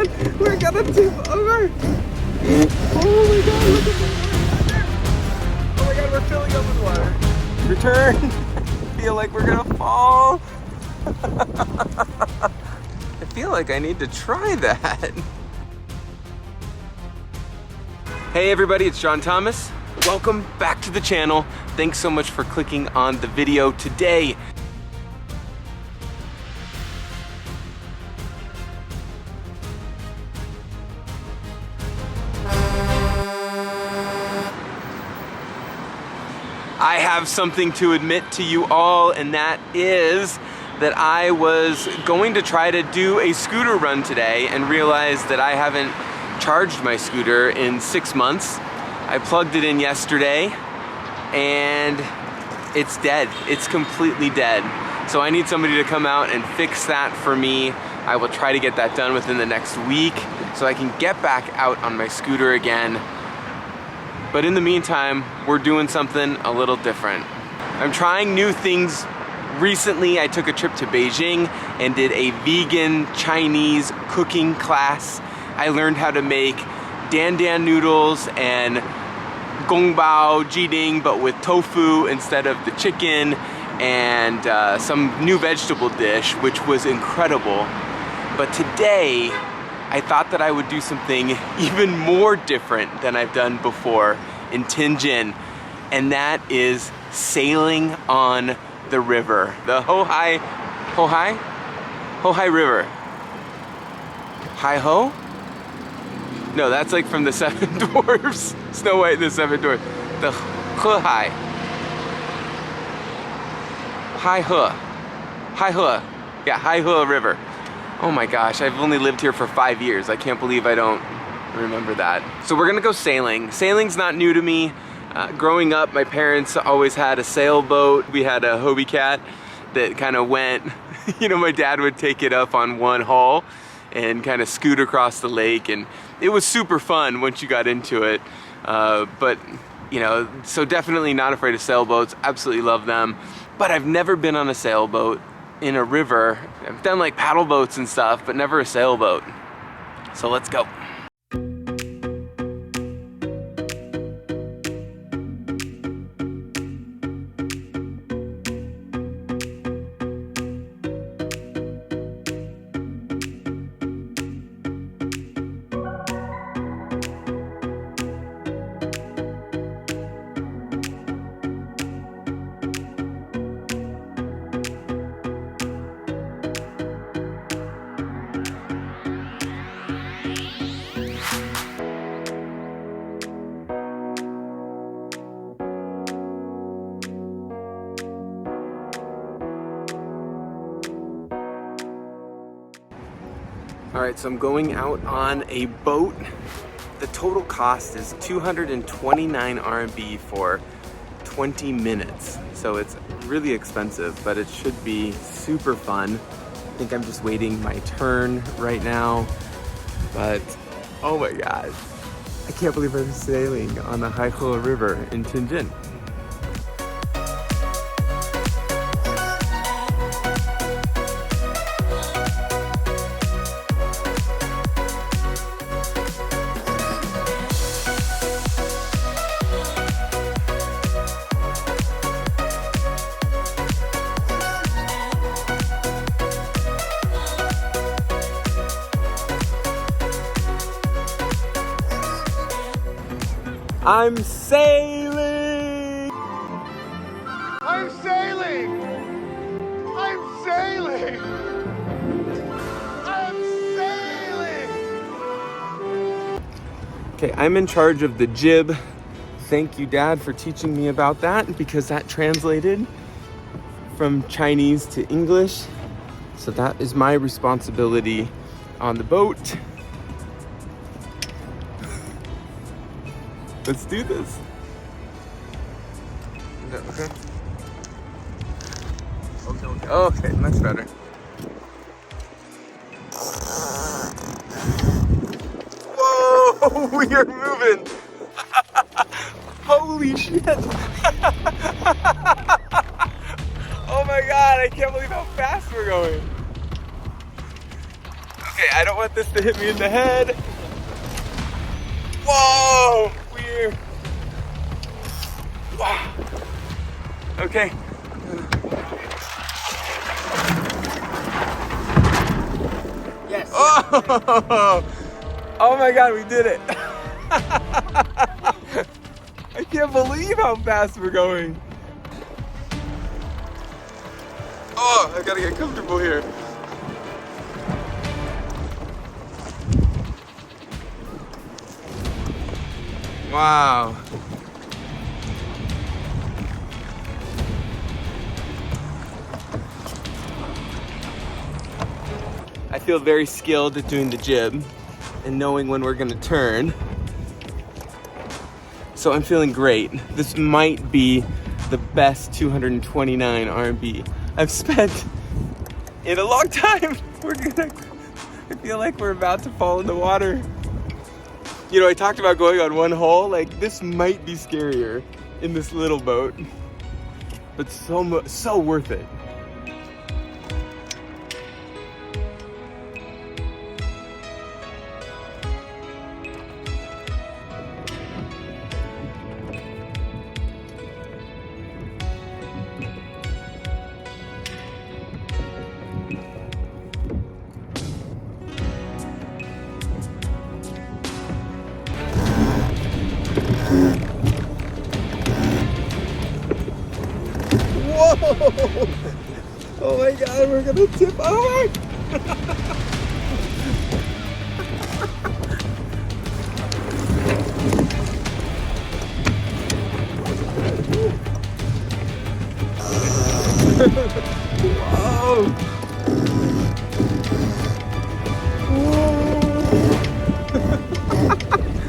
god, we're gonna tip over. Oh my god, look at the water. Oh my god, we're filling up with water. Return. I feel like we're gonna fall. I feel like I need to try that. Hey everybody, it's John Thomas. Welcome back to the channel. Thanks so much for clicking on the video today. I have something to admit to you all, and that is that I was going to try to do a scooter run today and realized that I haven't charged my scooter in 6 months. I plugged it in yesterday and it's dead. It's completely dead. So I need somebody to come out and fix that for me. I will try to get that done within the next week so I can get back out on my scooter again. But in the meantime, we're doing something a little different. I'm trying new things. Recently, I took a trip to Beijing and did a vegan Chinese cooking class. I learned how to make dan dan noodles and gongbao jiding, but with tofu instead of the chicken, and some new vegetable dish, which was incredible. But today, I thought that I would do something even more different than I've done before in Tianjin, and that is sailing on the river. The Hohai River. Hai-ho? No, that's like from the Seven Dwarfs. Snow White and the Seven Dwarfs. The Hohai. Hai-ho. Yeah, Hai-ho River. Oh my gosh, I've only lived here for 5 years. I can't believe I don't remember that. So we're gonna go sailing. Sailing's not new to me. Growing up, my parents always had a sailboat. We had a Hobie Cat that kind of went, you know, my dad would take it up on one hull and kind of scoot across the lake, and it was super fun once you got into it. But, you know, so definitely not afraid of sailboats. Absolutely love them. But I've never been on a sailboat in a river. I've done like paddle boats and stuff, but never a sailboat. So let's go. All right, so I'm going out on a boat. The total cost is 229 RMB for 20 minutes. So it's really expensive, but it should be super fun. I think I'm just waiting my turn right now. But, oh my God. I can't believe I'm sailing on the Hai-ho River in Tianjin. I'm sailing! I'm sailing! I'm sailing! I'm sailing! Okay, I'm in charge of the jib. Thank you, Dad, for teaching me about that, because that translated from Chinese to English. So that is my responsibility on the boat. Let's do this. Is that okay? Okay, much better. Whoa, we are moving. Holy shit. Oh my God, I can't believe how fast we're going. Okay, I don't want this to hit me in the head. Whoa, weird. Wow. Okay. Yes. Oh, oh my God, we did it. I can't believe how fast we're going. Oh, I gotta get comfortable here. Wow. I feel very skilled at doing the jib and knowing when we're gonna turn. So I'm feeling great. This might be the best 229 RMB I've spent in a long time. I feel like we're about to fall in the water. You know, I talked about going on one hole. Like, this might be scarier in this little boat, but so worth it. Whoa! Oh my God, we're gonna tip over! Whoa!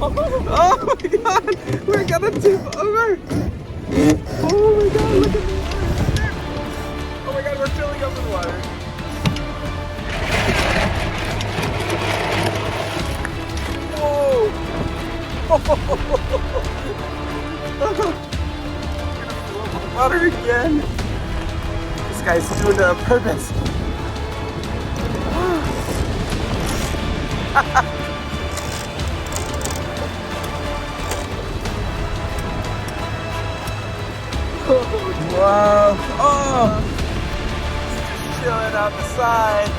Oh my God, we're gonna tip over! Oh my God, look at the water! Oh my God, we're filling up with water. Whoa! We're gonna fill up with water again. This guy's doing it on purpose. Wow. Oh! Just chilling out the side.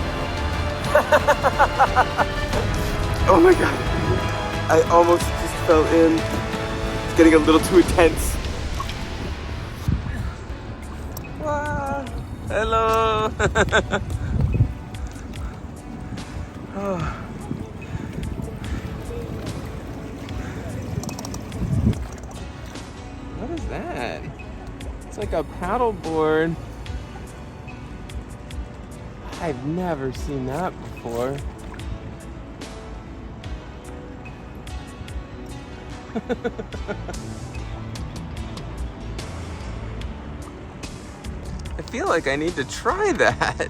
Oh my God. I almost just fell in. It's getting a little too intense. Wow. Hello. Oh. What is that? It's like a paddle board. I've never seen that before. I feel like I need to try that.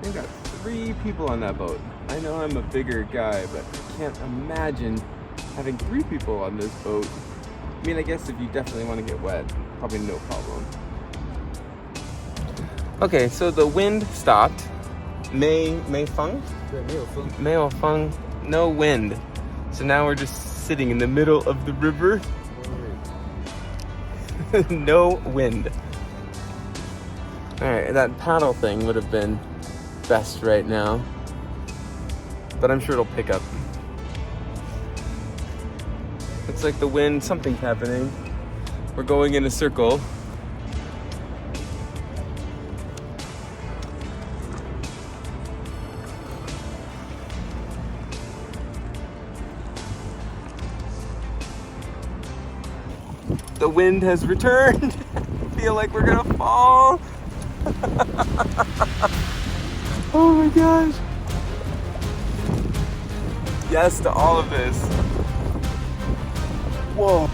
They've got 3 people on that boat. I know I'm a bigger guy, but I can't imagine having 3 people on this boat. I mean, I guess if you definitely want to get wet, probably no problem. Okay, so the wind stopped. Mei Feng? Mei Feng, no wind. So now we're just sitting in the middle of the river. No wind. Alright, that paddle thing would have been best right now. But I'm sure it'll pick up. Looks like the wind, something's happening. We're going in a circle. The wind has returned. I feel like we're gonna fall. Oh my gosh. Yes to all of this. Whoa.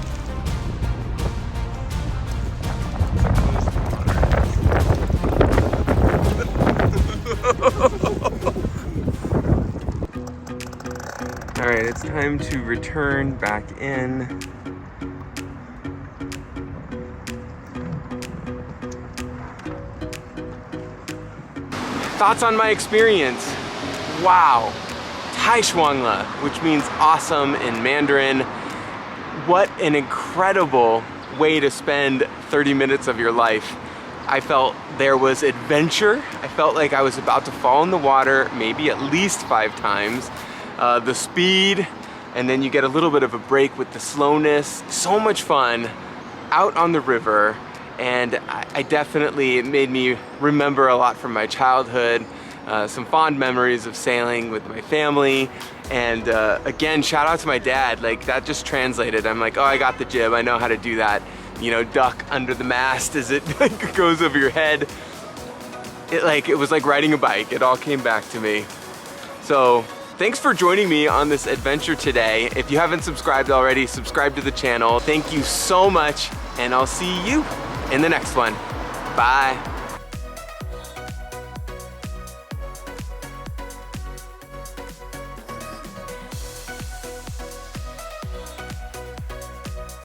All right, it's time to return back in. thoughts on my experience. Wow. Tai Shuangla, which means awesome in Mandarin. What an incredible way to spend 30 minutes of your life. I felt there was adventure. I felt like I was about to fall in the water maybe at least 5 times. The speed, and then you get a little bit of a break with the slowness. So much fun out on the river, and I definitely, it made me remember a lot from my childhood. Some fond memories of sailing with my family, and again, shout out to my dad. Like, that just translated. I'm like, oh, I got the jib, I know how to do that. You know, duck under the mast as it like goes over your head. It was like riding a bike. It all came back to me. So thanks for joining me on this adventure today. If you haven't subscribed already, subscribe to the channel. Thank you so much, and I'll see you in the next one. Bye.